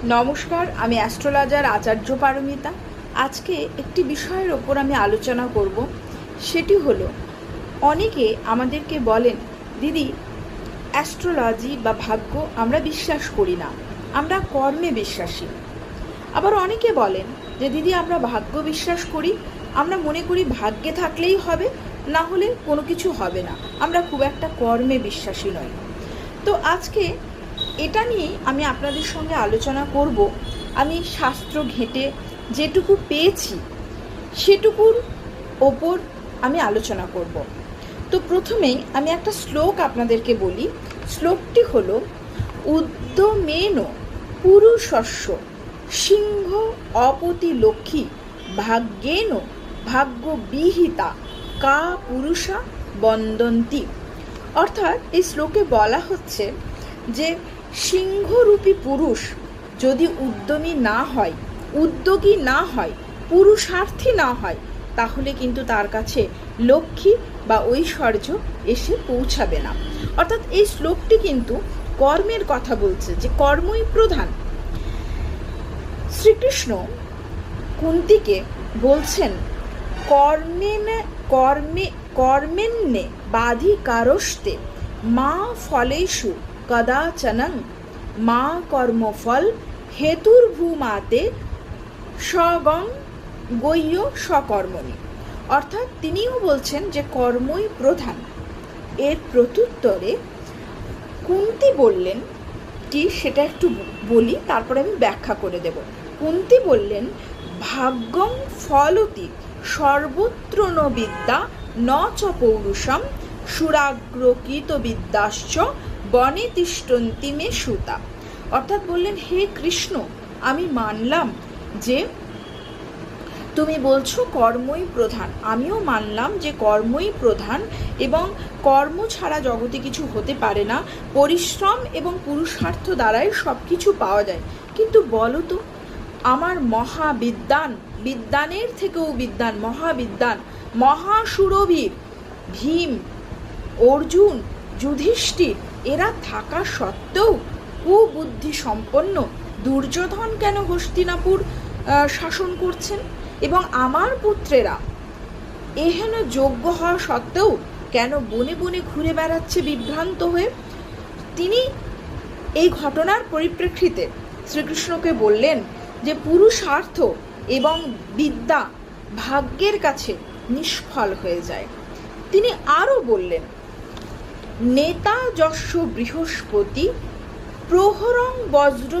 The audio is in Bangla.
নমস্কার, আমি অ্যাস্ট্রোলজার আচার্য পারমিতা। আজকে একটি বিষয়ের ওপর আমি আলোচনা করব। সেটি হলো, অনেকে আমাদেরকে বলেন, দিদি অ্যাস্ট্রোলজি বা ভাগ্য আমরা বিশ্বাস করি না, আমরা কর্মে বিশ্বাসী। আবার অনেকে বলেন যে দিদি আমরা ভাগ্য বিশ্বাস করি, আমরা মনে করি ভাগ্যে থাকলেই হবে, না হলে কোনো কিছু হবে না, আমরা খুব একটা কর্মে বিশ্বাসী নই। তো আজকে এটা নিয়ে আমি আপনাদের সঙ্গে আলোচনা করব। আমি শাস্ত্র ঘেঁটে যেটুকু পেয়েছি সেটুকুর ওপর আমি আলোচনা করব। তো প্রথমেই আমি একটা শ্লোক আপনাদেরকে বলি। শ্লোকটি হলো, উদ্যমেন পুরুষস্য সিংহ অপতি লক্ষ্মী ভাগ্যেন ভাগ্যবিহিতা কা পুরুষা বন্দন্তি। অর্থাৎ এই শ্লোকে বলা হচ্ছে যে সিংহরূপী পুরুষ যদি উদ্যমী না হয়, উদ্যোগী না হয়, পুরুষার্থী না হয়, তাহলে কিন্তু তার কাছে লক্ষ্মী বা ঐশ্বর্য এসে পৌঁছাবে না। অর্থাৎ এই শ্লোকটি কিন্তু কর্মের কথা বলছে, যে কর্মই প্রধান। শ্রীকৃষ্ণ কুন্তিকে বলছেন, কর্মেন্নে বাধিকারস্তে মা ফলেষু কদাচনং মা কর্মফল হেতুর্ভূমাতে স্বগং গহ্য সকর্মণি। অর্থাৎ তিনিও বলছেন যে কর্মই প্রধান। এর প্রত্যুত্তরে কুন্তি বললেন কি, সেটা একটু বলি, তারপরে আমি ব্যাখ্যা করে দেব। কুন্তি বললেন, ভাগ্যং ফলতি সর্বত্র ন বিদ্যা ন চ পৌরুষম সুরাগ্রকৃত বিদ্যাশ্চ বনে তিষ্ঠন্তি মে সুতা। অর্থাৎ বললেন, হে কৃষ্ণ, আমি মানলাম যে তুমি বলছো কর্মই প্রধান, আমিও মানলাম যে কর্মই প্রধান এবং কর্ম ছাড়া জগতে কিছু হতে পারে না। পরিশ্রম এবং পুরুষার্থ দ্বারাই সব কিছু পাওয়া যায়। কিন্তু বলো তো, আমার মহাবিদ্যান, বিদ্যানের থেকেও বিদ্যান, মহাবিদ্যান, মহাসুরবীর ভীম, অর্জুন, যুধিষ্ঠির, এরা থাকা সত্ত্বেও কুবুদ্ধি সম্পন্ন দুর্যোধন কেন হস্তিনাপুর শাসন করছেন? এবং আমার পুত্রেরা এহেন যোগ্য হওয়া সত্ত্বেও কেন বনে বনে ঘুরে বেড়াচ্ছে বিভ্রান্ত হয়ে? তিনি এই ঘটনার পরিপ্রেক্ষিতে শ্রীকৃষ্ণকে বললেন যে পুরুষার্থ এবং বিদ্যা ভাগ্যের কাছে নিষ্ফল হয়ে যায়। তিনি আরও বললেন, নেতা যস্য বৃহস্পতি প্রহরং বজ্র